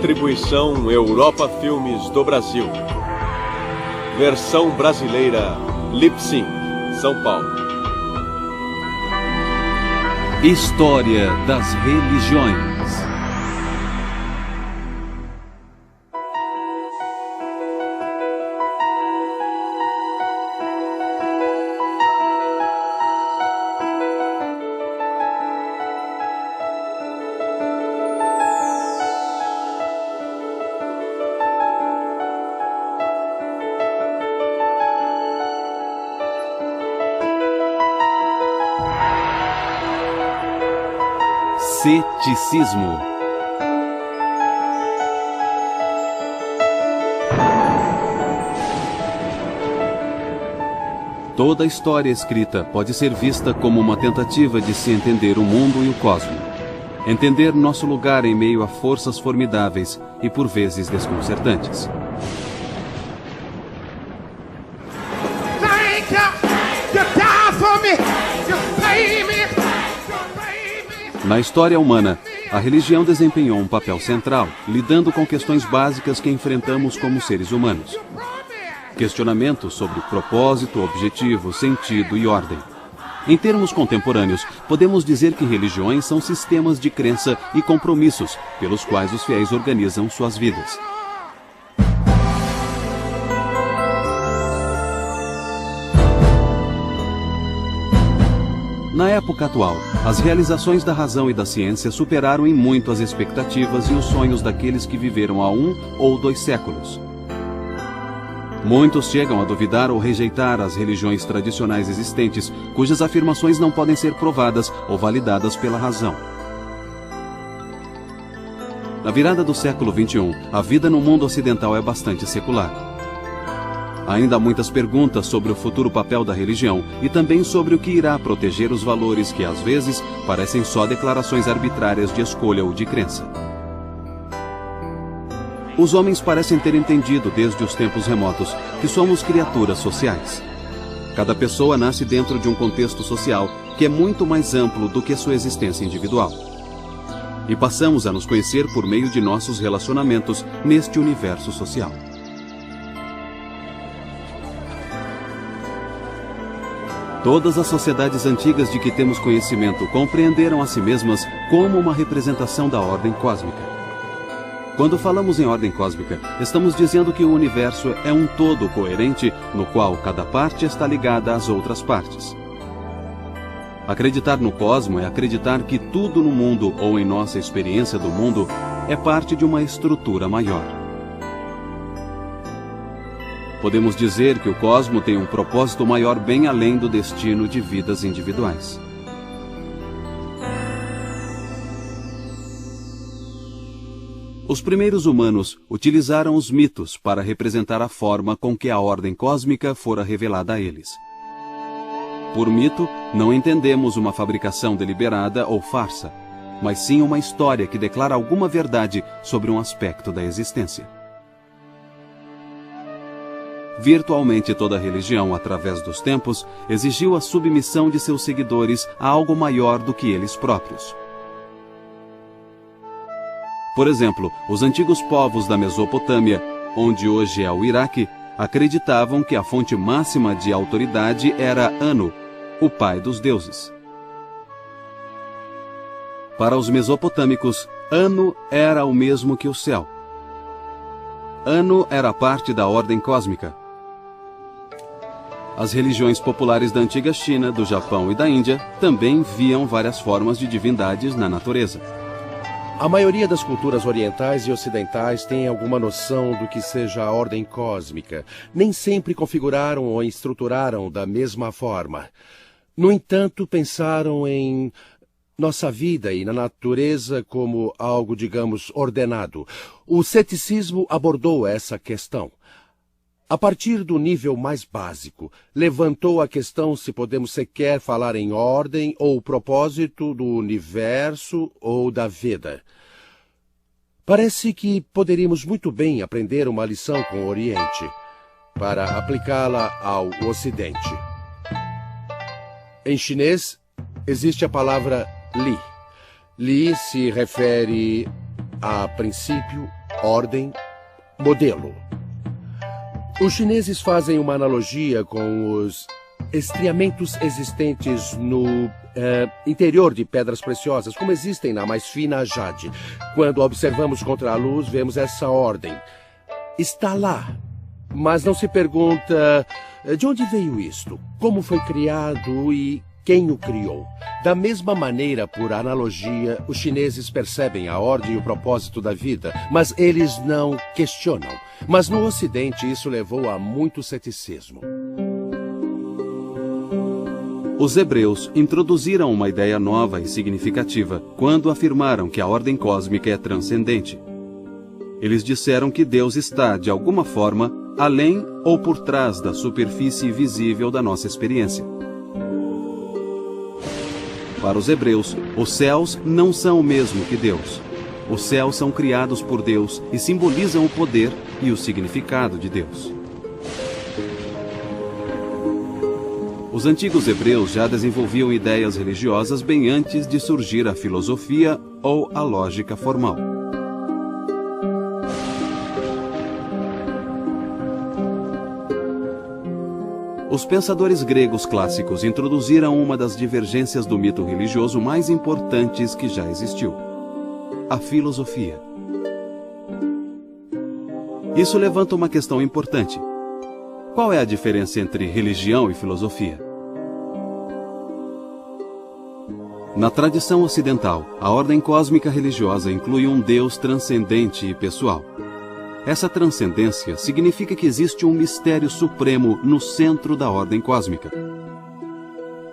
Distribuição Europa Filmes do Brasil. Versão brasileira Lip-Sync, São Paulo. História das religiões. Ceticismo. Toda a história escrita pode ser vista como uma tentativa de se entender o mundo e o cosmos. Entender nosso lugar em meio a forças formidáveis e por vezes desconcertantes. Na história humana, a religião desempenhou um papel central, lidando com questões básicas que enfrentamos como seres humanos. Questionamentos sobre propósito, objetivo, sentido e ordem. Em termos contemporâneos, podemos dizer que religiões são sistemas de crença e compromissos pelos quais os fiéis organizam suas vidas. Na época atual, as realizações da razão e da ciência superaram em muito as expectativas e os sonhos daqueles que viveram há 1 ou 2 séculos. Muitos chegam a duvidar ou rejeitar as religiões tradicionais existentes, cujas afirmações não podem ser provadas ou validadas pela razão. Na virada do século XXI, a vida no mundo ocidental é bastante secular. Ainda há muitas perguntas sobre o futuro papel da religião e também sobre o que irá proteger os valores que, às vezes, parecem só declarações arbitrárias de escolha ou de crença. Os homens parecem ter entendido desde os tempos remotos que somos criaturas sociais. Cada pessoa nasce dentro de um contexto social que é muito mais amplo do que a sua existência individual. E passamos a nos conhecer por meio de nossos relacionamentos neste universo social. Todas as sociedades antigas de que temos conhecimento compreenderam a si mesmas como uma representação da ordem cósmica. Quando falamos em ordem cósmica, estamos dizendo que o universo é um todo coerente no qual cada parte está ligada às outras partes. Acreditar no cosmo é acreditar que tudo no mundo ou em nossa experiência do mundo é parte de uma estrutura maior. Podemos dizer que o cosmo tem um propósito maior bem além do destino de vidas individuais. Os primeiros humanos utilizaram os mitos para representar a forma com que a ordem cósmica fora revelada a eles. Por mito, não entendemos uma fabricação deliberada ou farsa, mas sim uma história que declara alguma verdade sobre um aspecto da existência. Virtualmente toda religião, através dos tempos, exigiu a submissão de seus seguidores a algo maior do que eles próprios. Por exemplo, os antigos povos da Mesopotâmia, onde hoje é o Iraque, acreditavam que a fonte máxima de autoridade era Anu, o pai dos deuses. Para os mesopotâmicos, Anu era o mesmo que o céu. Anu era parte da ordem cósmica. As religiões populares da antiga China, do Japão e da Índia também viam várias formas de divindades na natureza. A maioria das culturas orientais e ocidentais tem alguma noção do que seja a ordem cósmica. Nem sempre configuraram ou estruturaram da mesma forma. No entanto, pensaram em nossa vida e na natureza como algo, digamos, ordenado. O ceticismo abordou essa questão. A partir do nível mais básico, levantou a questão se podemos sequer falar em ordem ou propósito do universo ou da vida. Parece que poderíamos muito bem aprender uma lição com o Oriente, para aplicá-la ao Ocidente. Em chinês, existe a palavra Li. Li se refere a princípio, ordem, modelo. Os chineses fazem uma analogia com os estriamentos existentes no interior de pedras preciosas, como existem na mais fina jade. Quando observamos contra a luz, vemos essa ordem. Está lá, mas não se pergunta de onde veio isto, como foi criado e quem o criou. Da mesma maneira, por analogia, os chineses percebem a ordem e o propósito da vida, mas eles não questionam. Mas no Ocidente isso levou a muito ceticismo. Os hebreus introduziram uma ideia nova e significativa quando afirmaram que a ordem cósmica é transcendente. Eles disseram que Deus está, de alguma forma, além ou por trás da superfície visível da nossa experiência. Para os hebreus, os céus não são o mesmo que Deus. Os céus são criados por Deus e simbolizam o poder e o significado de Deus. Os antigos hebreus já desenvolviam ideias religiosas bem antes de surgir a filosofia ou a lógica formal. Os pensadores gregos clássicos introduziram uma das divergências do mito religioso mais importantes que já existiu: a filosofia. Isso levanta uma questão importante. Qual é a diferença entre religião e filosofia? Na tradição ocidental, a ordem cósmica religiosa inclui um Deus transcendente e pessoal. Essa transcendência significa que existe um mistério supremo no centro da ordem cósmica.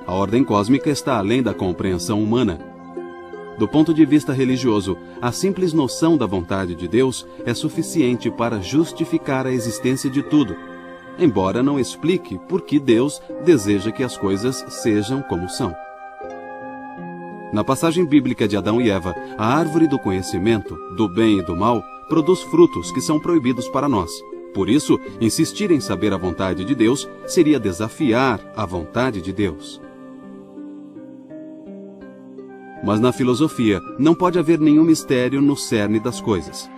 A ordem cósmica está além da compreensão humana. Do ponto de vista religioso, a simples noção da vontade de Deus é suficiente para justificar a existência de tudo, embora não explique por que Deus deseja que as coisas sejam como são. Na passagem bíblica de Adão e Eva, a árvore do conhecimento, do bem e do mal, produz frutos que são proibidos para nós. Por isso, insistir em saber a vontade de Deus seria desafiar a vontade de Deus. Mas na filosofia, não pode haver nenhum mistério no cerne das coisas.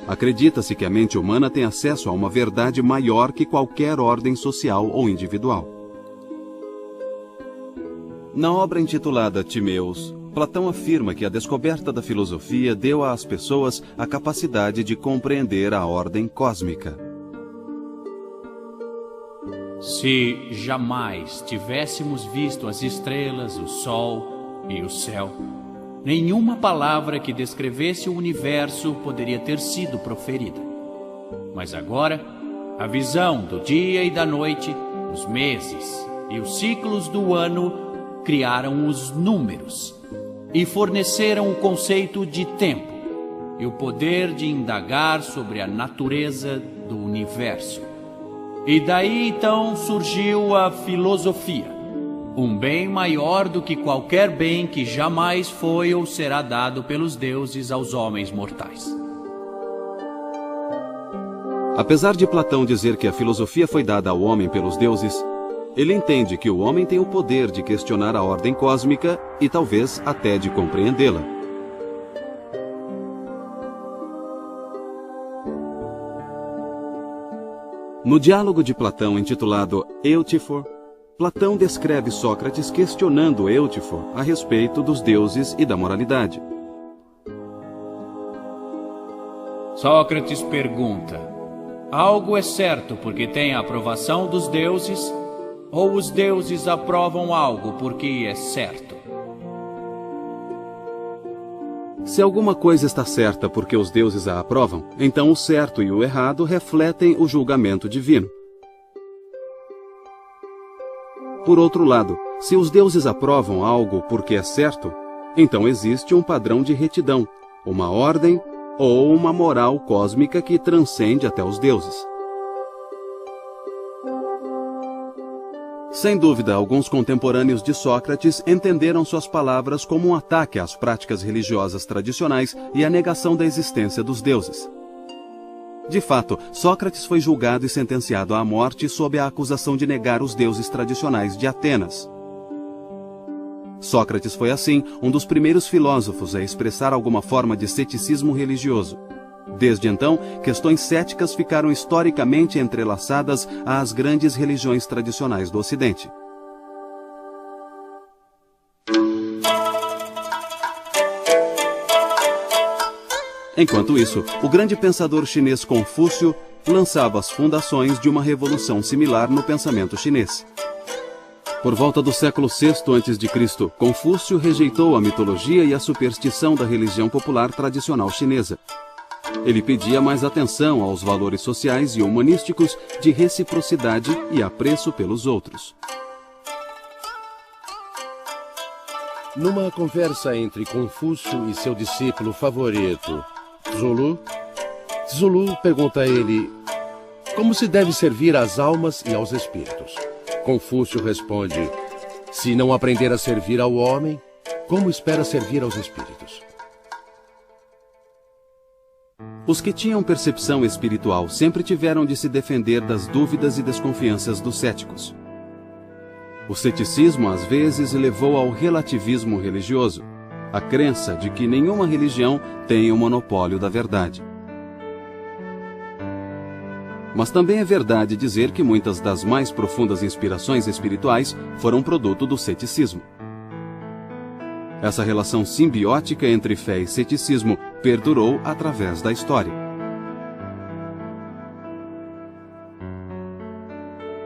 Acredita-se que a mente humana tem acesso a uma verdade maior que qualquer ordem social ou individual. Na obra intitulada Timeus, Platão afirma que a descoberta da filosofia deu às pessoas a capacidade de compreender a ordem cósmica. Se jamais tivéssemos visto as estrelas, o sol e o céu, nenhuma palavra que descrevesse o universo poderia ter sido proferida. Mas agora, a visão do dia e da noite, os meses e os ciclos do ano criaram os números e forneceram o conceito de tempo e o poder de indagar sobre a natureza do universo. E daí então surgiu a filosofia, um bem maior do que qualquer bem que jamais foi ou será dado pelos deuses aos homens mortais. Apesar de Platão dizer que a filosofia foi dada ao homem pelos deuses, ele entende que o homem tem o poder de questionar a ordem cósmica e talvez até de compreendê-la. No diálogo de Platão intitulado Eutifor, Platão descreve Sócrates questionando Eutifor a respeito dos deuses e da moralidade. Sócrates pergunta: algo é certo porque tem a aprovação dos deuses, ou os deuses aprovam algo porque é certo? Se alguma coisa está certa porque os deuses a aprovam, então o certo e o errado refletem o julgamento divino. Por outro lado, se os deuses aprovam algo porque é certo, então existe um padrão de retidão, uma ordem ou uma moral cósmica que transcende até os deuses. Sem dúvida, alguns contemporâneos de Sócrates entenderam suas palavras como um ataque às práticas religiosas tradicionais e à negação da existência dos deuses. De fato, Sócrates foi julgado e sentenciado à morte sob a acusação de negar os deuses tradicionais de Atenas. Sócrates foi, assim, um dos primeiros filósofos a expressar alguma forma de ceticismo religioso. Desde então, questões céticas ficaram historicamente entrelaçadas às grandes religiões tradicionais do Ocidente. Enquanto isso, o grande pensador chinês Confúcio lançava as fundações de uma revolução similar no pensamento chinês. Por volta do século VI a.C., Confúcio rejeitou a mitologia e a superstição da religião popular tradicional chinesa. Ele pedia mais atenção aos valores sociais e humanísticos de reciprocidade e apreço pelos outros. Numa conversa entre Confúcio e seu discípulo favorito, Zulu pergunta a ele como se deve servir às almas e aos espíritos. Confúcio responde: se não aprender a servir ao homem, como espera servir aos espíritos? Os que tinham percepção espiritual sempre tiveram de se defender das dúvidas e desconfianças dos céticos. O ceticismo, às vezes, levou ao relativismo religioso, a crença de que nenhuma religião tem o monopólio da verdade. Mas também é verdade dizer que muitas das mais profundas inspirações espirituais foram produto do ceticismo. Essa relação simbiótica entre fé e ceticismo perdurou através da história.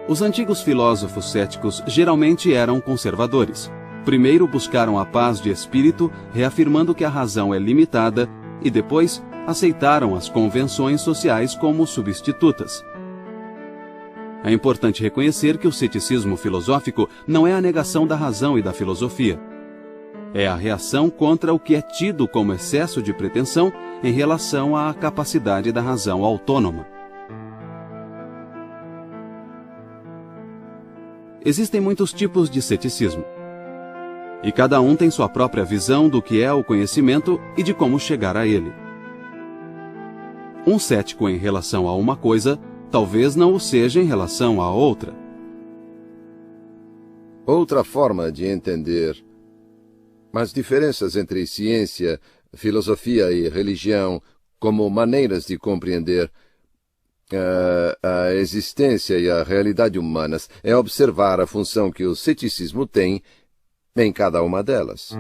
Os antigos filósofos céticos geralmente eram conservadores. Primeiro buscaram a paz de espírito, reafirmando que a razão é limitada, e depois aceitaram as convenções sociais como substitutas. É importante reconhecer que o ceticismo filosófico não é a negação da razão e da filosofia. É a reação contra o que é tido como excesso de pretensão em relação à capacidade da razão autônoma. Existem muitos tipos de ceticismo. E cada um tem sua própria visão do que é o conhecimento e de como chegar a ele. Um cético em relação a uma coisa, talvez não o seja em relação a outra. Outra forma de entender as diferenças entre ciência, filosofia e religião como maneiras de compreender a existência e a realidade humanas é observar a função que o ceticismo tem em cada uma delas.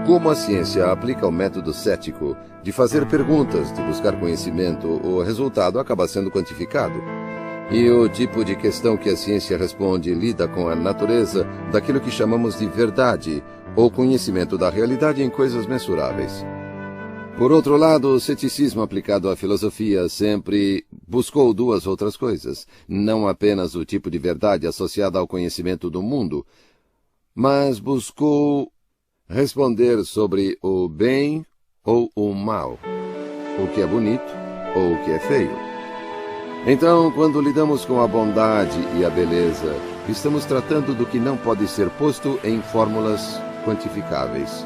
Como a ciência aplica o método cético de fazer perguntas, de buscar conhecimento, o resultado acaba sendo quantificado. E o tipo de questão que a ciência responde lida com a natureza daquilo que chamamos de verdade, ou conhecimento da realidade em coisas mensuráveis. Por outro lado, o ceticismo aplicado à filosofia sempre buscou duas outras coisas, não apenas o tipo de verdade associada ao conhecimento do mundo, mas buscou responder sobre o bem ou o mal, o que é bonito ou o que é feio. Então, quando lidamos com a bondade e a beleza, estamos tratando do que não pode ser posto em fórmulas quantificáveis.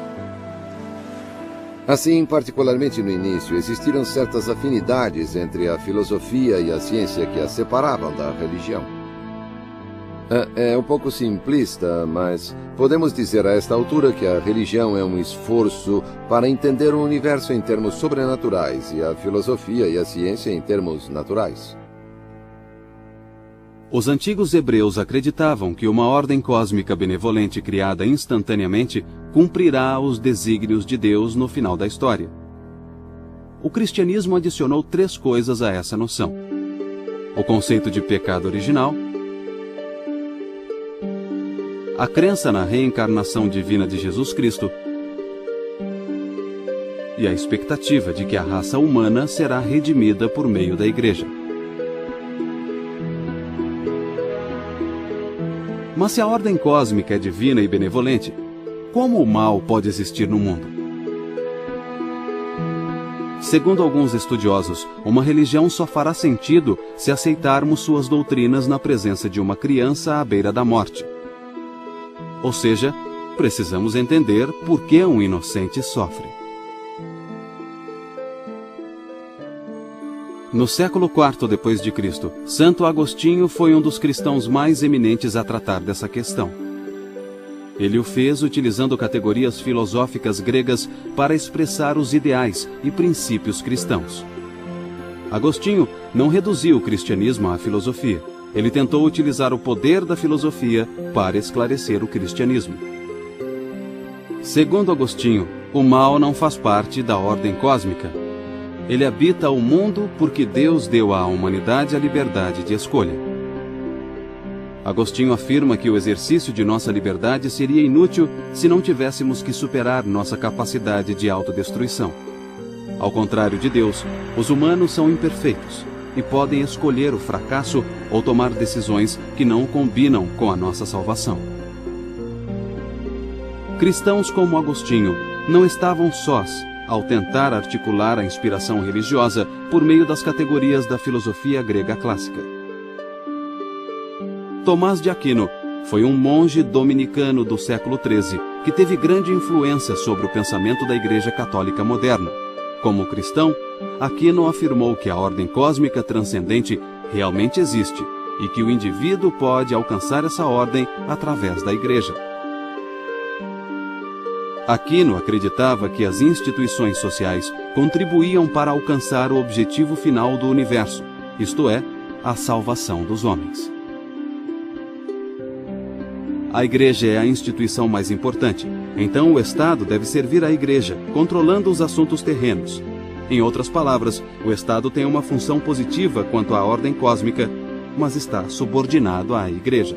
Assim, particularmente no início, existiram certas afinidades entre a filosofia e a ciência que a separavam da religião. É um pouco simplista, mas podemos dizer a esta altura que a religião é um esforço para entender o universo em termos sobrenaturais e a filosofia e a ciência em termos naturais. Os antigos hebreus acreditavam que uma ordem cósmica benevolente criada instantaneamente cumprirá os desígnios de Deus no final da história. O cristianismo adicionou 3 coisas a essa noção: o conceito de pecado original, a crença na reencarnação divina de Jesus Cristo e a expectativa de que a raça humana será redimida por meio da Igreja. Mas se a ordem cósmica é divina e benevolente, como o mal pode existir no mundo? Segundo alguns estudiosos, uma religião só fará sentido se aceitarmos suas doutrinas na presença de uma criança à beira da morte. Ou seja, precisamos entender por que um inocente sofre. No século IV d.C., Santo Agostinho foi um dos cristãos mais eminentes a tratar dessa questão. Ele o fez utilizando categorias filosóficas gregas para expressar os ideais e princípios cristãos. Agostinho não reduziu o cristianismo à filosofia. Ele tentou utilizar o poder da filosofia para esclarecer o cristianismo. Segundo Agostinho, o mal não faz parte da ordem cósmica. Ele habita o mundo porque Deus deu à humanidade a liberdade de escolha. Agostinho afirma que o exercício de nossa liberdade seria inútil se não tivéssemos que superar nossa capacidade de autodestruição. Ao contrário de Deus, os humanos são imperfeitos e podem escolher o fracasso ou tomar decisões que não combinam com a nossa salvação. Cristãos como Agostinho não estavam sós ao tentar articular a inspiração religiosa por meio das categorias da filosofia grega clássica. Tomás de Aquino foi um monge dominicano do século XIII que teve grande influência sobre o pensamento da Igreja Católica moderna. Como cristão, Aquino afirmou que a ordem cósmica transcendente realmente existe e que o indivíduo pode alcançar essa ordem através da Igreja. Aquino acreditava que as instituições sociais contribuíam para alcançar o objetivo final do universo, isto é, a salvação dos homens. A Igreja é a instituição mais importante, então o Estado deve servir à Igreja, controlando os assuntos terrenos. Em outras palavras, o Estado tem uma função positiva quanto à ordem cósmica, mas está subordinado à Igreja.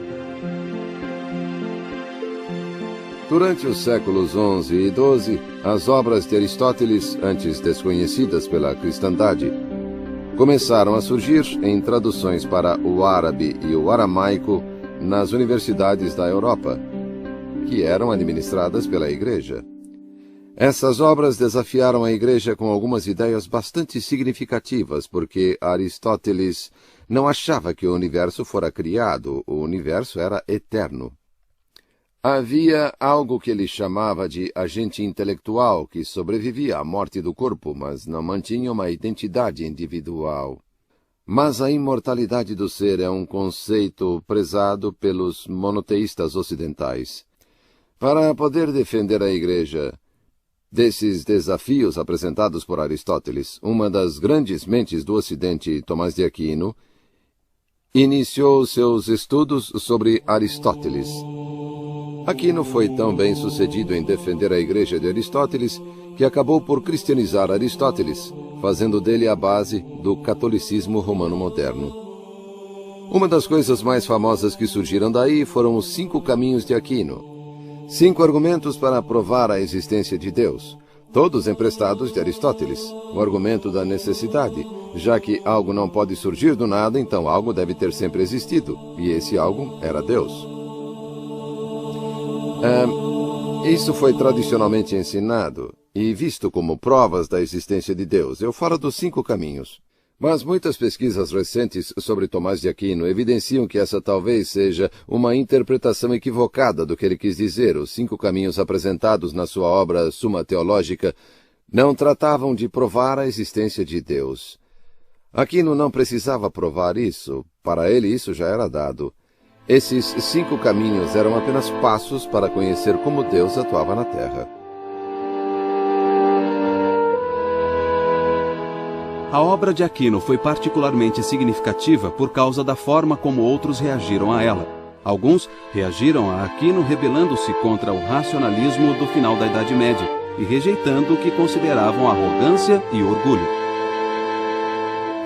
Durante os séculos XI e XII, as obras de Aristóteles, antes desconhecidas pela cristandade, começaram a surgir em traduções para o árabe e o aramaico nas universidades da Europa, que eram administradas pela Igreja. Essas obras desafiaram a Igreja com algumas ideias bastante significativas, porque Aristóteles não achava que o universo fora criado, o universo era eterno. Havia algo que ele chamava de agente intelectual, que sobrevivia à morte do corpo, mas não mantinha uma identidade individual. Mas a imortalidade do ser é um conceito prezado pelos monoteístas ocidentais. Para poder defender a Igreja desses desafios apresentados por Aristóteles, uma das grandes mentes do Ocidente, Tomás de Aquino, iniciou seus estudos sobre Aristóteles. Aquino foi tão bem sucedido em defender a Igreja de Aristóteles que acabou por cristianizar Aristóteles, fazendo dele a base do catolicismo romano moderno. Uma das coisas mais famosas que surgiram daí foram os 5 caminhos de Aquino. 5 argumentos para provar a existência de Deus, todos emprestados de Aristóteles. O argumento da necessidade, já que algo não pode surgir do nada, então algo deve ter sempre existido, e esse algo era Deus. Isso foi tradicionalmente ensinado e visto como provas da existência de Deus. Eu falo dos 5 caminhos. Mas muitas pesquisas recentes sobre Tomás de Aquino evidenciam que essa talvez seja uma interpretação equivocada do que ele quis dizer. Os 5 caminhos apresentados na sua obra Suma Teológica não tratavam de provar a existência de Deus. Aquino não precisava provar isso. Para ele isso já era dado. Esses 5 caminhos eram apenas passos para conhecer como Deus atuava na Terra. A obra de Aquino foi particularmente significativa por causa da forma como outros reagiram a ela. Alguns reagiram a Aquino rebelando-se contra o racionalismo do final da Idade Média e rejeitando o que consideravam arrogância e orgulho.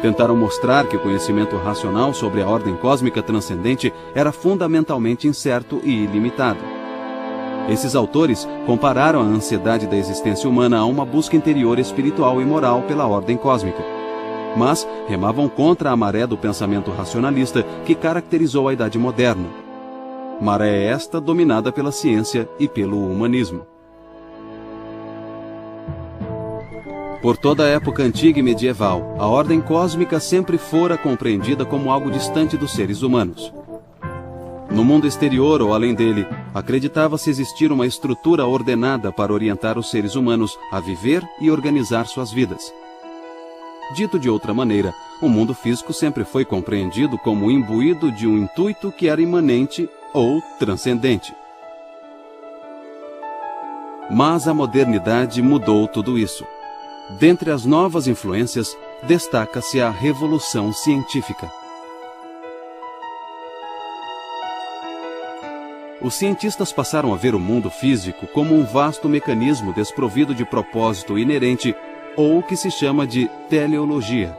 Tentaram mostrar que o conhecimento racional sobre a ordem cósmica transcendente era fundamentalmente incerto e ilimitado. Esses autores compararam a ansiedade da existência humana a uma busca interior espiritual e moral pela ordem cósmica. Mas remavam contra a maré do pensamento racionalista que caracterizou a Idade Moderna. Maré esta dominada pela ciência e pelo humanismo. Por toda a época antiga e medieval, a ordem cósmica sempre fora compreendida como algo distante dos seres humanos. No mundo exterior ou além dele, acreditava-se existir uma estrutura ordenada para orientar os seres humanos a viver e organizar suas vidas. Dito de outra maneira, o mundo físico sempre foi compreendido como imbuído de um intuito que era imanente ou transcendente. Mas a modernidade mudou tudo isso. Dentre as novas influências, destaca-se a revolução científica. Os cientistas passaram a ver o mundo físico como um vasto mecanismo desprovido de propósito inerente, ou o que se chama de teleologia.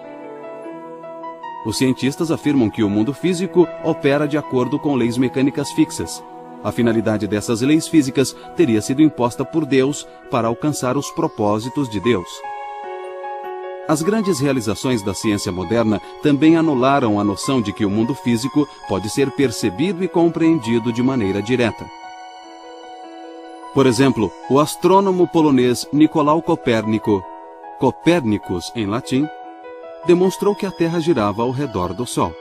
Os cientistas afirmam que o mundo físico opera de acordo com leis mecânicas fixas. A finalidade dessas leis físicas teria sido imposta por Deus para alcançar os propósitos de Deus. As grandes realizações da ciência moderna também anularam a noção de que o mundo físico pode ser percebido e compreendido de maneira direta. Por exemplo, o astrônomo polonês Nicolau Copérnico, Copernicus em latim, demonstrou que a Terra girava ao redor do Sol.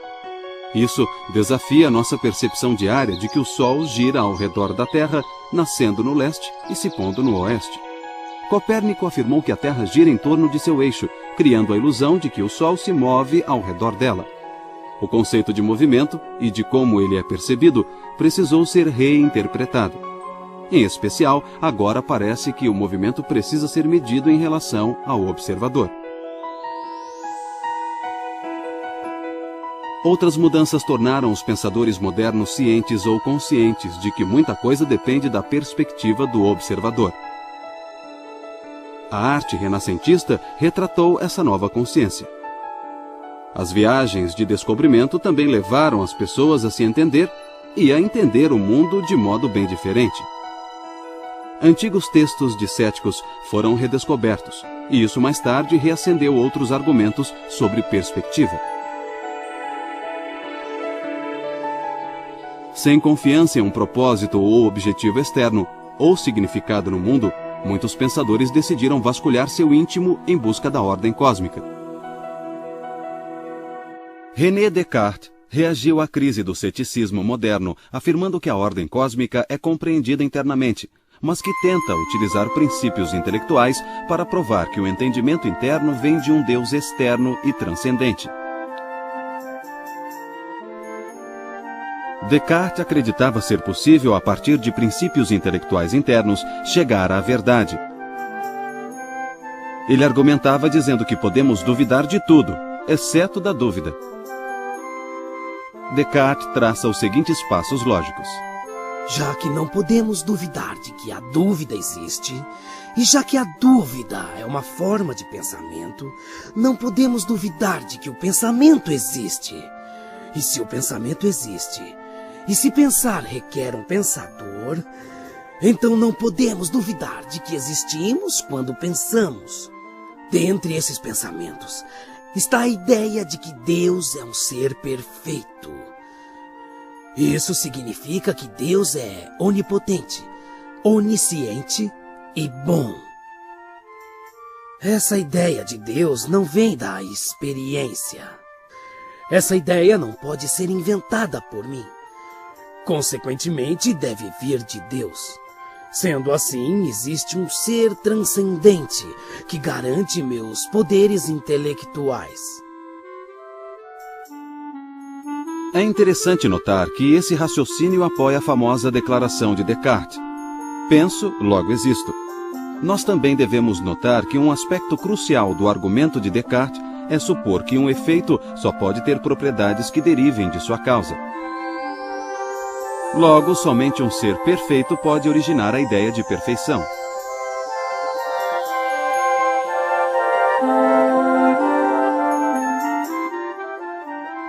Isso desafia nossa percepção diária de que o Sol gira ao redor da Terra, nascendo no leste e se pondo no oeste. Copérnico afirmou que a Terra gira em torno de seu eixo, criando a ilusão de que o Sol se move ao redor dela. O conceito de movimento e de como ele é percebido precisou ser reinterpretado. Em especial, agora parece que o movimento precisa ser medido em relação ao observador. Outras mudanças tornaram os pensadores modernos cientes ou conscientes de que muita coisa depende da perspectiva do observador. A arte renascentista retratou essa nova consciência. As viagens de descobrimento também levaram as pessoas a se entender e a entender o mundo de modo bem diferente. Antigos textos de céticos foram redescobertos, e isso mais tarde reacendeu outros argumentos sobre perspectiva. Sem confiança em um propósito ou objetivo externo, ou significado no mundo, muitos pensadores decidiram vasculhar seu íntimo em busca da ordem cósmica. René Descartes reagiu à crise do ceticismo moderno, afirmando que a ordem cósmica é compreendida internamente, mas que tenta utilizar princípios intelectuais para provar que o entendimento interno vem de um Deus externo e transcendente. Descartes acreditava ser possível, a partir de princípios intelectuais internos, chegar à verdade. Ele argumentava dizendo que podemos duvidar de tudo, exceto da dúvida. Descartes traça os seguintes passos lógicos. Já que não podemos duvidar de que a dúvida existe, e já que a dúvida é uma forma de pensamento, não podemos duvidar de que o pensamento existe. E se o pensamento existe, e se pensar requer um pensador, então não podemos duvidar de que existimos quando pensamos. Dentre esses pensamentos está a ideia de que Deus é um ser perfeito. Isso significa que Deus é onipotente, onisciente e bom. Essa ideia de Deus não vem da experiência. Essa ideia não pode ser inventada por mim. Consequentemente, deve vir de Deus. Sendo assim, existe um ser transcendente que garante meus poderes intelectuais. É interessante notar que esse raciocínio apoia a famosa declaração de Descartes: penso, logo existo. Nós também devemos notar que um aspecto crucial do argumento de Descartes é supor que um efeito só pode ter propriedades que derivem de sua causa. Logo, somente um ser perfeito pode originar a ideia de perfeição.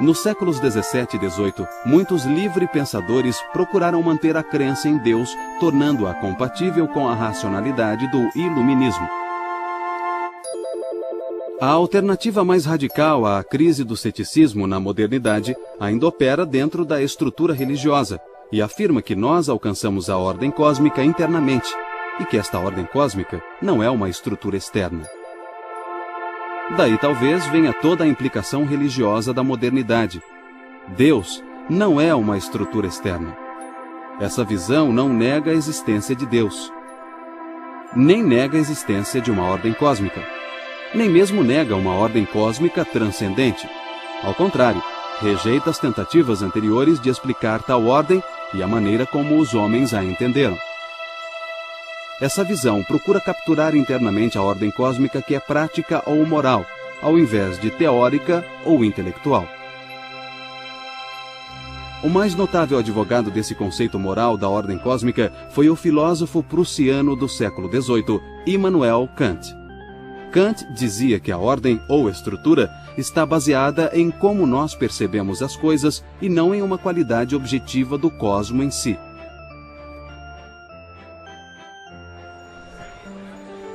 Nos séculos 17 e 18, muitos livre-pensadores procuraram manter a crença em Deus, tornando-a compatível com a racionalidade do iluminismo. A alternativa mais radical à crise do ceticismo na modernidade ainda opera dentro da estrutura religiosa e afirma que nós alcançamos a ordem cósmica internamente e que esta ordem cósmica não é uma estrutura externa. Daí talvez venha toda a implicação religiosa da modernidade. Deus não é uma estrutura externa. Essa visão não nega a existência de Deus, nem nega a existência de uma ordem cósmica, nem mesmo nega uma ordem cósmica transcendente. Ao contrário, rejeita as tentativas anteriores de explicar tal ordem e a maneira como os homens a entenderam. Essa visão procura capturar internamente a ordem cósmica que é prática ou moral, ao invés de teórica ou intelectual. O mais notável advogado desse conceito moral da ordem cósmica foi o filósofo prussiano do século XVIII, Immanuel Kant. Kant dizia que a ordem ou estrutura está baseada em como nós percebemos as coisas e não em uma qualidade objetiva do cosmo em si.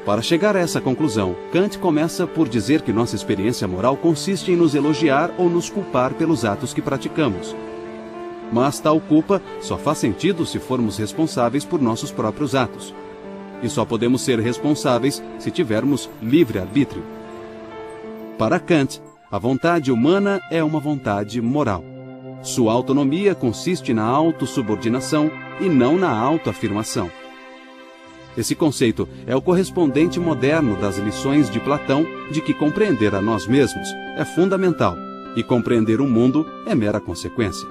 Para chegar a essa conclusão, Kant começa por dizer que nossa experiência moral consiste em nos elogiar ou nos culpar pelos atos que praticamos. Mas tal culpa só faz sentido se formos responsáveis por nossos próprios atos. E só podemos ser responsáveis se tivermos livre-arbítrio. Para Kant, a vontade humana é uma vontade moral. Sua autonomia consiste na autossubordinação e não na autoafirmação. Esse conceito é o correspondente moderno das lições de Platão de que compreender a nós mesmos é fundamental e compreender o mundo é mera consequência.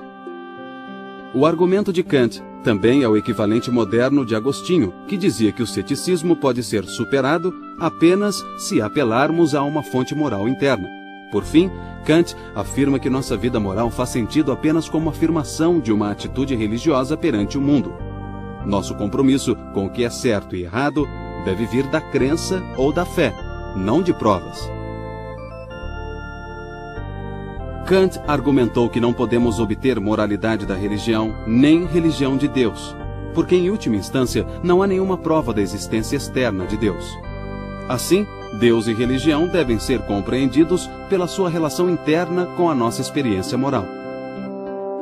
O argumento de Kant também é o equivalente moderno de Agostinho, que dizia que o ceticismo pode ser superado apenas se apelarmos a uma fonte moral interna. Por fim, Kant afirma que nossa vida moral faz sentido apenas como afirmação de uma atitude religiosa perante o mundo. Nosso compromisso com o que é certo e errado deve vir da crença ou da fé, não de provas. Kant argumentou que não podemos obter moralidade da religião, nem religião de Deus, porque em última instância não há nenhuma prova da existência externa de Deus. Assim, Deus e religião devem ser compreendidos pela sua relação interna com a nossa experiência moral.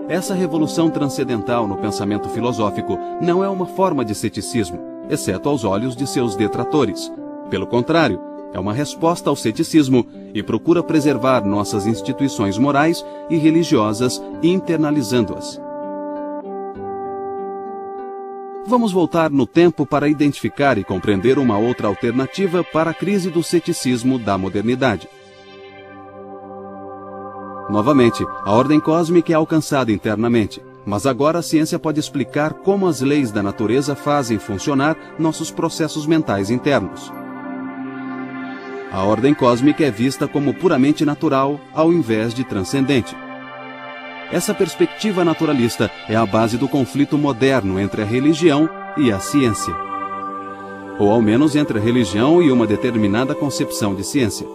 Essa revolução transcendental no pensamento filosófico não é uma forma de ceticismo, exceto aos olhos de seus detratores. Pelo contrário, é uma resposta ao ceticismo e procura preservar nossas instituições morais e religiosas, internalizando-as. Vamos voltar no tempo para identificar e compreender uma outra alternativa para a crise do ceticismo da modernidade. Novamente, a ordem cósmica é alcançada internamente, mas agora a ciência pode explicar como as leis da natureza fazem funcionar nossos processos mentais internos. A ordem cósmica é vista como puramente natural, ao invés de transcendente. Essa perspectiva naturalista é a base do conflito moderno entre a religião e a ciência. Ou ao menos entre a religião e uma determinada concepção de ciência.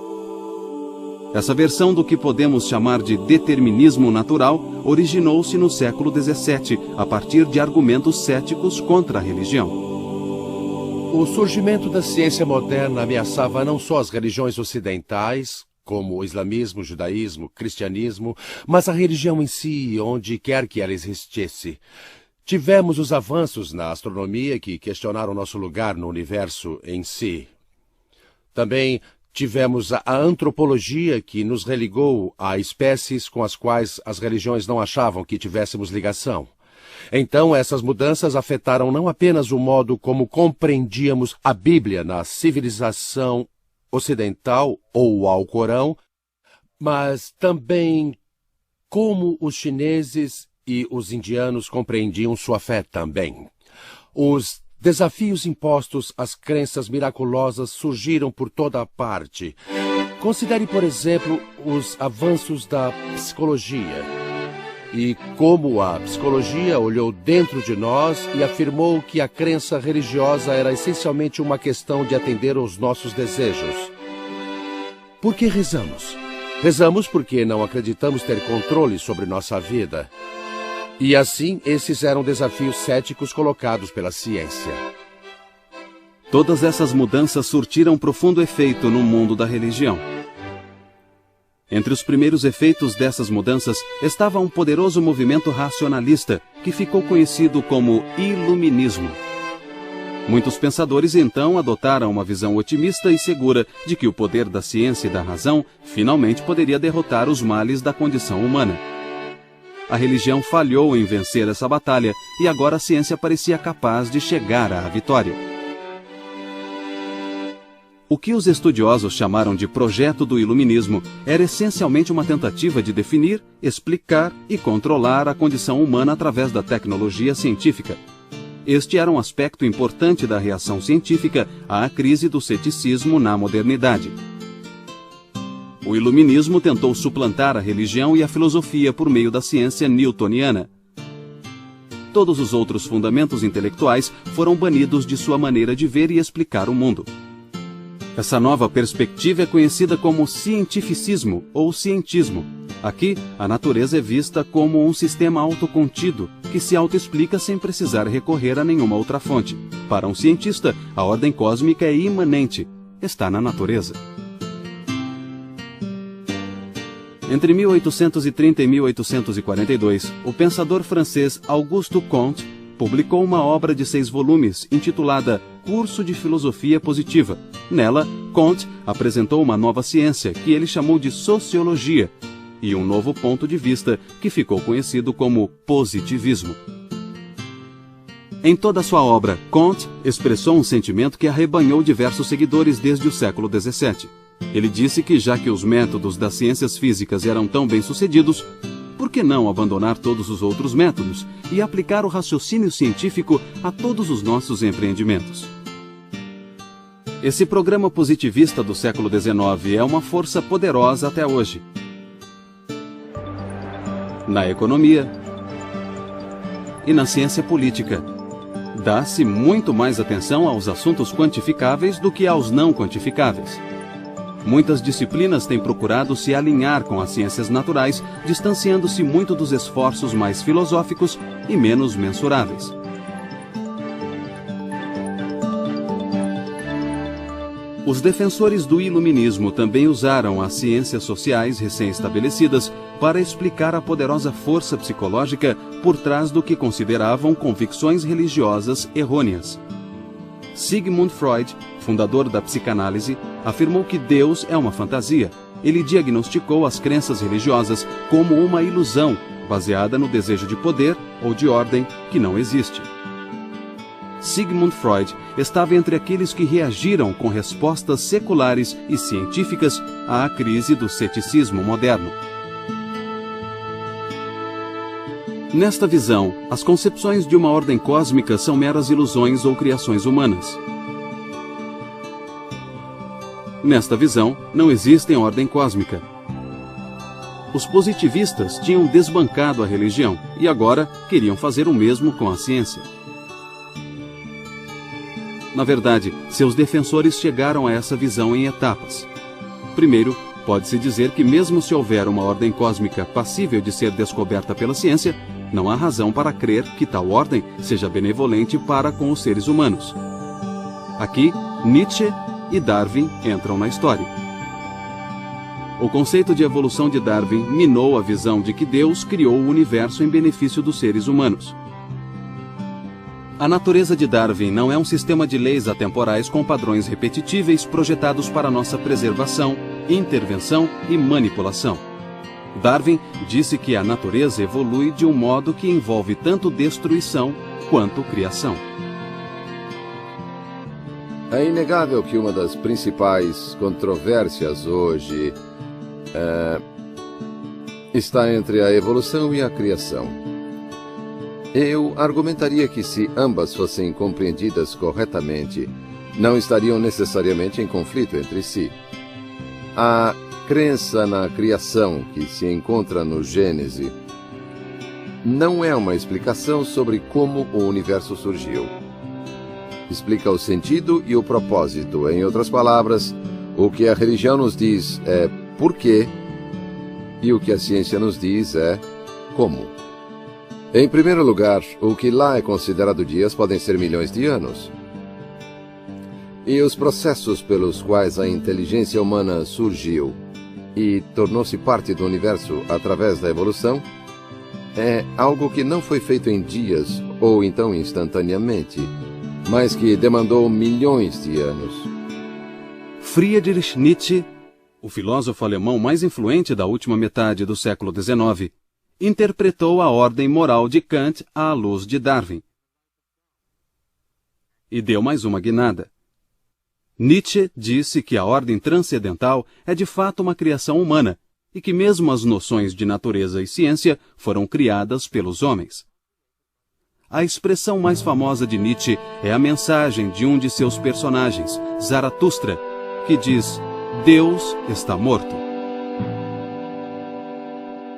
Essa versão do que podemos chamar de determinismo natural originou-se no século XVII, a partir de argumentos céticos contra a religião. O surgimento da ciência moderna ameaçava não só as religiões ocidentais, como o islamismo, judaísmo, cristianismo, mas a religião em si, onde quer que ela existisse. Tivemos os avanços na astronomia que questionaram nosso lugar no universo em si. Também tivemos a antropologia que nos religou a espécies com as quais as religiões não achavam que tivéssemos ligação. Então, essas mudanças afetaram não apenas o modo como compreendíamos a Bíblia na civilização ocidental ou o Alcorão, mas também como os chineses e os indianos compreendiam sua fé também. Os desafios impostos às crenças miraculosas surgiram por toda a parte. Considere, por exemplo, os avanços da psicologia e como a psicologia olhou dentro de nós e afirmou que a crença religiosa era essencialmente uma questão de atender aos nossos desejos. Por que rezamos? Rezamos porque não acreditamos ter controle sobre nossa vida. E assim, esses eram desafios céticos colocados pela ciência. Todas essas mudanças surtiram profundo efeito no mundo da religião. Entre os primeiros efeitos dessas mudanças estava um poderoso movimento racionalista que ficou conhecido como Iluminismo. Muitos pensadores então adotaram uma visão otimista e segura de que o poder da ciência e da razão finalmente poderia derrotar os males da condição humana. A religião falhou em vencer essa batalha e agora a ciência parecia capaz de chegar à vitória. O que os estudiosos chamaram de projeto do iluminismo era essencialmente uma tentativa de definir, explicar e controlar a condição humana através da tecnologia científica. Este era um aspecto importante da reação científica à crise do ceticismo na modernidade. O iluminismo tentou suplantar a religião e a filosofia por meio da ciência newtoniana. Todos os outros fundamentos intelectuais foram banidos de sua maneira de ver e explicar o mundo. Essa nova perspectiva é conhecida como cientificismo ou cientismo. Aqui, a natureza é vista como um sistema autocontido, que se autoexplica sem precisar recorrer a nenhuma outra fonte. Para um cientista, a ordem cósmica é imanente, está na natureza. Entre 1830 e 1842, o pensador francês Auguste Comte publicou uma obra de 6 volumes intitulada Curso de Filosofia Positiva. Nela, Comte apresentou uma nova ciência que ele chamou de sociologia e um novo ponto de vista que ficou conhecido como positivismo. Em toda sua obra, Comte expressou um sentimento que arrebanhou diversos seguidores desde o século XVII. Ele disse que, já que os métodos das ciências físicas eram tão bem-sucedidos, por que não abandonar todos os outros métodos e aplicar o raciocínio científico a todos os nossos empreendimentos? Esse programa positivista do século XIX é uma força poderosa até hoje. Na economia e na ciência política, dá-se muito mais atenção aos assuntos quantificáveis do que aos não quantificáveis. Muitas disciplinas têm procurado se alinhar com as ciências naturais, distanciando-se muito dos esforços mais filosóficos e menos mensuráveis. Os defensores do iluminismo também usaram as ciências sociais recém-estabelecidas para explicar a poderosa força psicológica por trás do que consideravam convicções religiosas errôneas. Sigmund Freud, fundador da psicanálise, afirmou que Deus é uma fantasia. Ele diagnosticou as crenças religiosas como uma ilusão, baseada no desejo de poder ou de ordem que não existe. Sigmund Freud estava entre aqueles que reagiram com respostas seculares e científicas à crise do ceticismo moderno. Nesta visão, as concepções de uma ordem cósmica são meras ilusões ou criações humanas. Nesta visão, não existe ordem cósmica. Os positivistas tinham desbancado a religião e agora queriam fazer o mesmo com a ciência. Na verdade, seus defensores chegaram a essa visão em etapas. Primeiro, pode-se dizer que mesmo se houver uma ordem cósmica passível de ser descoberta pela ciência, não há razão para crer que tal ordem seja benevolente para com os seres humanos. Aqui, Nietzsche e Darwin entram na história. O conceito de evolução de Darwin minou a visão de que Deus criou o universo em benefício dos seres humanos. A natureza de Darwin não é um sistema de leis atemporais com padrões repetitíveis projetados para nossa preservação, intervenção e manipulação. Darwin disse que a natureza evolui de um modo que envolve tanto destruição quanto criação. É inegável que uma das principais controvérsias hoje está entre a evolução e a criação. Eu argumentaria que, se ambas fossem compreendidas corretamente, não estariam necessariamente em conflito entre si. A crença na criação que se encontra no Gênesis não é uma explicação sobre como o universo surgiu. Explica o sentido e o propósito. Em outras palavras, o que a religião nos diz é por quê, e o que a ciência nos diz é como. Em primeiro lugar, o que lá é considerado dias podem ser milhões de anos. E os processos pelos quais a inteligência humana surgiu e tornou-se parte do universo através da evolução é algo que não foi feito em dias ou então instantaneamente, mas que demandou milhões de anos. Friedrich Nietzsche, o filósofo alemão mais influente da última metade do século XIX, interpretou a ordem moral de Kant à luz de Darwin. E deu mais uma guinada. Nietzsche disse que a ordem transcendental é de fato uma criação humana e que mesmo as noções de natureza e ciência foram criadas pelos homens. A expressão mais famosa de Nietzsche é a mensagem de um de seus personagens, Zaratustra, que diz: Deus está morto.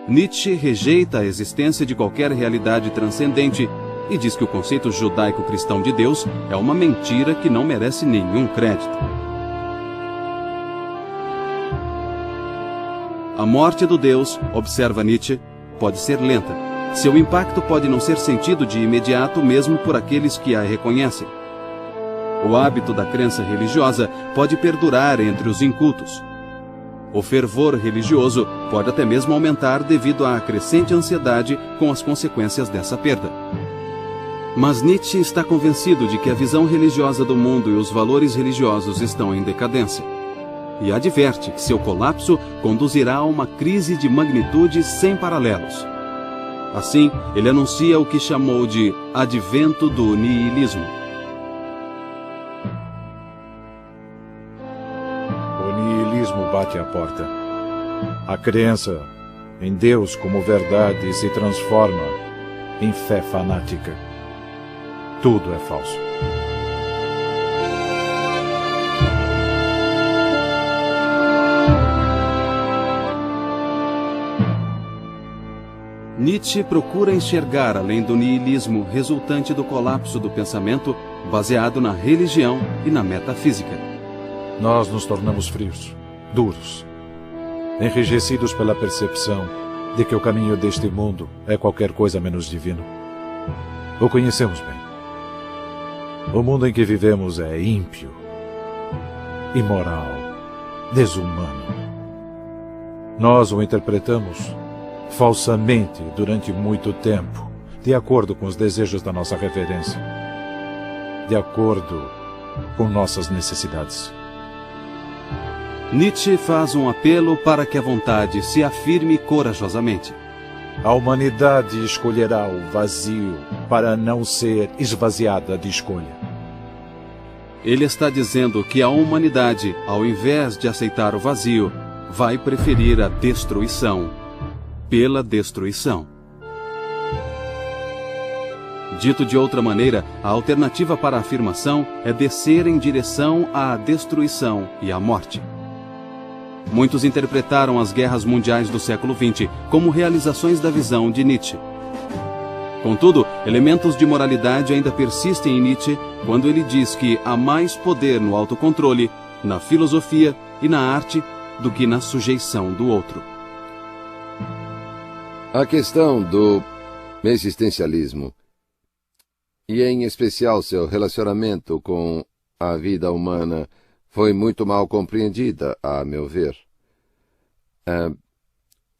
Nietzsche rejeita a existência de qualquer realidade transcendente e diz que o conceito judaico-cristão de Deus é uma mentira que não merece nenhum crédito. A morte do Deus, observa Nietzsche, pode ser lenta. Seu impacto pode não ser sentido de imediato mesmo por aqueles que a reconhecem. O hábito da crença religiosa pode perdurar entre os incultos. O fervor religioso pode até mesmo aumentar devido à crescente ansiedade com as consequências dessa perda. Mas Nietzsche está convencido de que a visão religiosa do mundo e os valores religiosos estão em decadência. E adverte que seu colapso conduzirá a uma crise de magnitude sem paralelos. Assim, ele anuncia o que chamou de advento do niilismo. O niilismo bate à porta. A crença em Deus como verdade se transforma em fé fanática. Tudo é falso. Nietzsche procura enxergar além do niilismo resultante do colapso do pensamento baseado na religião e na metafísica. Nós nos tornamos frios, duros, enrijecidos pela percepção de que o caminho deste mundo é qualquer coisa menos divino. O conhecemos bem. O mundo em que vivemos é ímpio, imoral, desumano. Nós o interpretamos falsamente durante muito tempo, de acordo com os desejos da nossa reverência, de acordo com nossas necessidades. Nietzsche faz um apelo para que a vontade se afirme corajosamente. A humanidade escolherá o vazio para não ser esvaziada de escolha. Ele está dizendo que a humanidade, ao invés de aceitar o vazio, vai preferir a destruição pela destruição. Dito de outra maneira, a alternativa para a afirmação é descer em direção à destruição e à morte. Muitos interpretaram as guerras mundiais do século XX como realizações da visão de Nietzsche. Contudo, elementos de moralidade ainda persistem em Nietzsche quando ele diz que há mais poder no autocontrole, na filosofia e na arte do que na sujeição do outro. A questão do existencialismo, e em especial seu relacionamento com a vida humana, foi muito mal compreendida, a meu ver.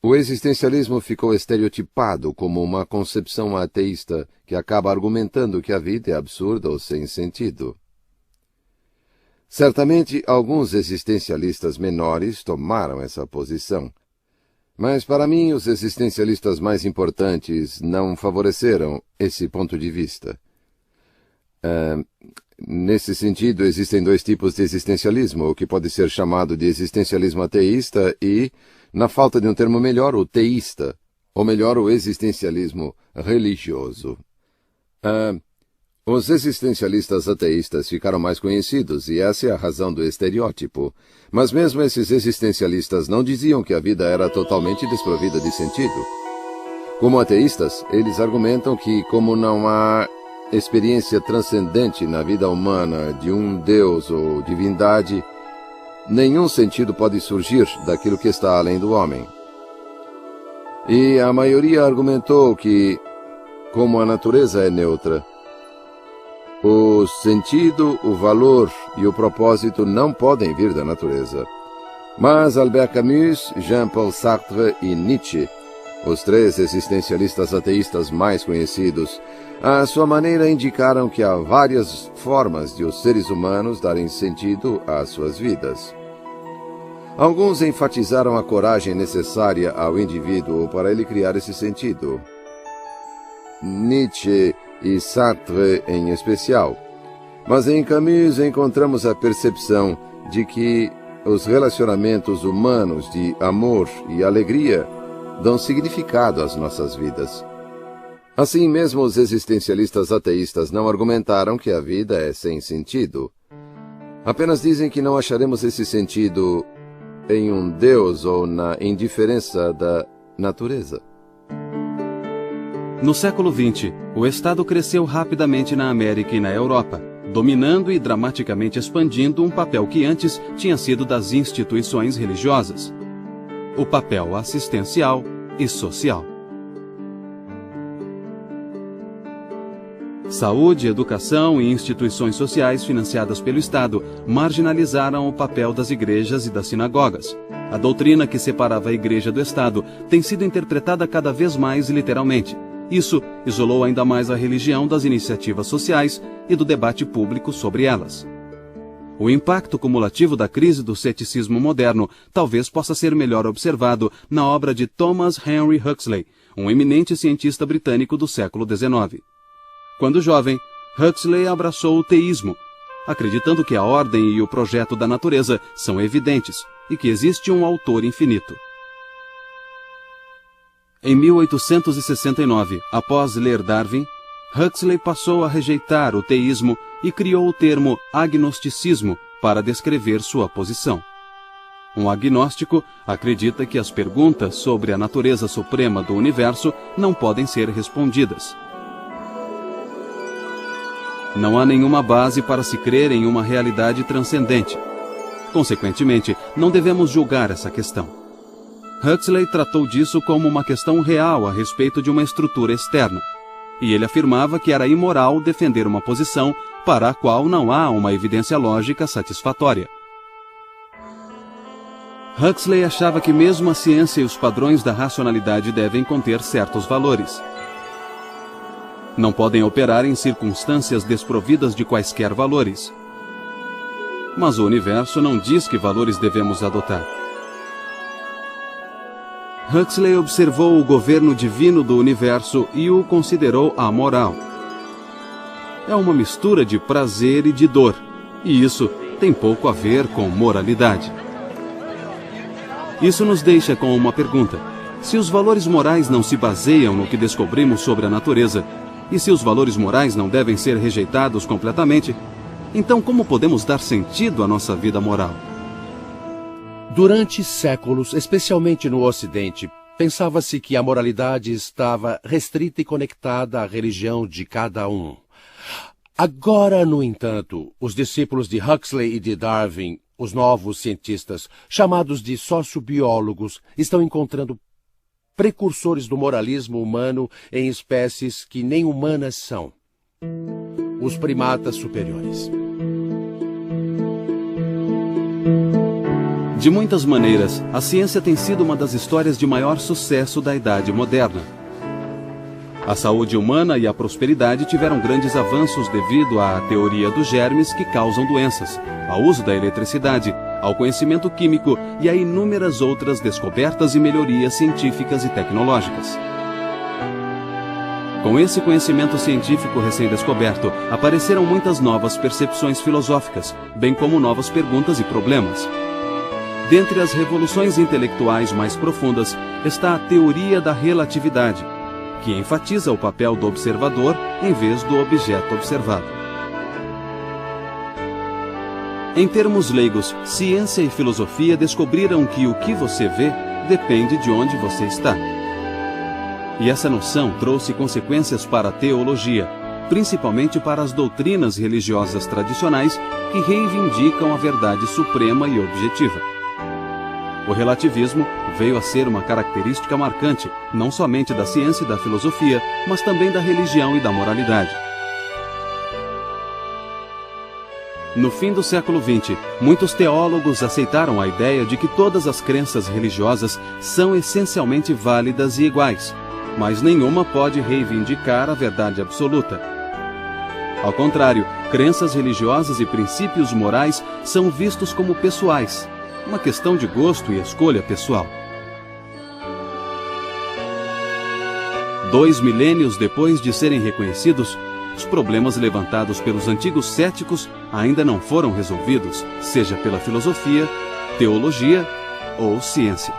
O existencialismo ficou estereotipado como uma concepção ateísta que acaba argumentando que a vida é absurda ou sem sentido. Certamente, alguns existencialistas menores tomaram essa posição. Mas, para mim, os existencialistas mais importantes não favoreceram esse ponto de vista. Nesse sentido, existem dois tipos de existencialismo, o que pode ser chamado de existencialismo ateísta e, na falta de um termo melhor, o teísta, ou melhor, o existencialismo religioso. Os existencialistas ateístas ficaram mais conhecidos, e essa é a razão do estereótipo. Mas mesmo esses existencialistas não diziam que a vida era totalmente desprovida de sentido. Como ateístas, eles argumentam que, como não há experiência transcendente na vida humana de um Deus ou divindade, nenhum sentido pode surgir daquilo que está além do homem. E a maioria argumentou que, como a natureza é neutra, o sentido, o valor e o propósito não podem vir da natureza. Mas Albert Camus, Jean-Paul Sartre e Nietzsche, os três existencialistas ateístas mais conhecidos, à sua maneira indicaram que há várias formas de os seres humanos darem sentido às suas vidas. Alguns enfatizaram a coragem necessária ao indivíduo para ele criar esse sentido. Nietzsche e Sartre em especial. Mas em Camus encontramos a percepção de que os relacionamentos humanos de amor e alegria dão significado às nossas vidas. Assim mesmo, os existencialistas ateístas não argumentaram que a vida é sem sentido. Apenas dizem que não acharemos esse sentido em um Deus ou na indiferença da natureza. No século XX, o Estado cresceu rapidamente na América e na Europa, dominando e dramaticamente expandindo um papel que antes tinha sido das instituições religiosas: o papel assistencial e social. Saúde, educação e instituições sociais financiadas pelo Estado marginalizaram o papel das igrejas e das sinagogas. A doutrina que separava a igreja do Estado tem sido interpretada cada vez mais literalmente. Isso isolou ainda mais a religião das iniciativas sociais e do debate público sobre elas. O impacto cumulativo da crise do ceticismo moderno talvez possa ser melhor observado na obra de Thomas Henry Huxley, um eminente cientista britânico do século XIX. Quando jovem, Huxley abraçou o teísmo, acreditando que a ordem e o projeto da natureza são evidentes e que existe um autor infinito. Em 1869, após ler Darwin, Huxley passou a rejeitar o teísmo e criou o termo agnosticismo para descrever sua posição. Um agnóstico acredita que as perguntas sobre a natureza suprema do universo não podem ser respondidas. Não há nenhuma base para se crer em uma realidade transcendente. Consequentemente, não devemos julgar essa questão. Huxley tratou disso como uma questão real a respeito de uma estrutura externa, e ele afirmava que era imoral defender uma posição para a qual não há uma evidência lógica satisfatória. Huxley achava que mesmo a ciência e os padrões da racionalidade devem conter certos valores. Não podem operar em circunstâncias desprovidas de quaisquer valores. Mas o universo não diz que valores devemos adotar. Huxley observou o governo divino do universo e o considerou amoral. É uma mistura de prazer e de dor, e isso tem pouco a ver com moralidade. Isso nos deixa com uma pergunta: se os valores morais não se baseiam no que descobrimos sobre a natureza, e se os valores morais não devem ser rejeitados completamente, então como podemos dar sentido à nossa vida moral? Durante séculos, especialmente no Ocidente, pensava-se que a moralidade estava restrita e conectada à religião de cada um. Agora, no entanto, os discípulos de Huxley e de Darwin, os novos cientistas, chamados de sociobiólogos, estão encontrando precursores do moralismo humano em espécies que nem humanas são: os primatas superiores. De muitas maneiras, a ciência tem sido uma das histórias de maior sucesso da Idade Moderna. A saúde humana e a prosperidade tiveram grandes avanços devido à teoria dos germes que causam doenças, ao uso da eletricidade, ao conhecimento químico e a inúmeras outras descobertas e melhorias científicas e tecnológicas. Com esse conhecimento científico recém-descoberto, apareceram muitas novas percepções filosóficas, bem como novas perguntas e problemas. Dentre as revoluções intelectuais mais profundas está a teoria da relatividade, que enfatiza o papel do observador em vez do objeto observado. Em termos leigos, ciência e filosofia descobriram que o que você vê depende de onde você está. E essa noção trouxe consequências para a teologia, principalmente para as doutrinas religiosas tradicionais que reivindicam a verdade suprema e objetiva. O relativismo veio a ser uma característica marcante, não somente da ciência e da filosofia, mas também da religião e da moralidade. No fim do século XX, muitos teólogos aceitaram a ideia de que todas as crenças religiosas são essencialmente válidas e iguais, mas nenhuma pode reivindicar a verdade absoluta. Ao contrário, crenças religiosas e princípios morais são vistos como pessoais, uma questão de gosto e escolha pessoal. 2 milênios depois de serem reconhecidos, os problemas levantados pelos antigos céticos ainda não foram resolvidos, seja pela filosofia, teologia ou ciência.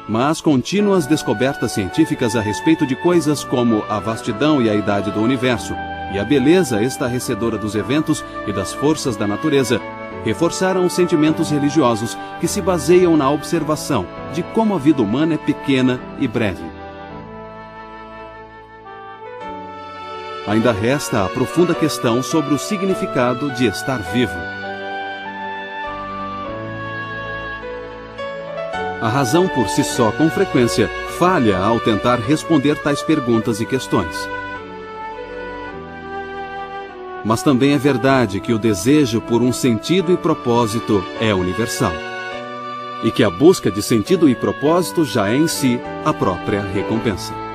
Mas contínuas descobertas científicas a respeito de coisas como a vastidão e a idade do universo, e a beleza estarrecedora dos eventos e das forças da natureza, reforçaram os sentimentos religiosos que se baseiam na observação de como a vida humana é pequena e breve. Ainda resta a profunda questão sobre o significado de estar vivo. A razão por si só, com frequência, falha ao tentar responder tais perguntas e questões. Mas também é verdade que o desejo por um sentido e propósito é universal. E que a busca de sentido e propósito já é em si a própria recompensa.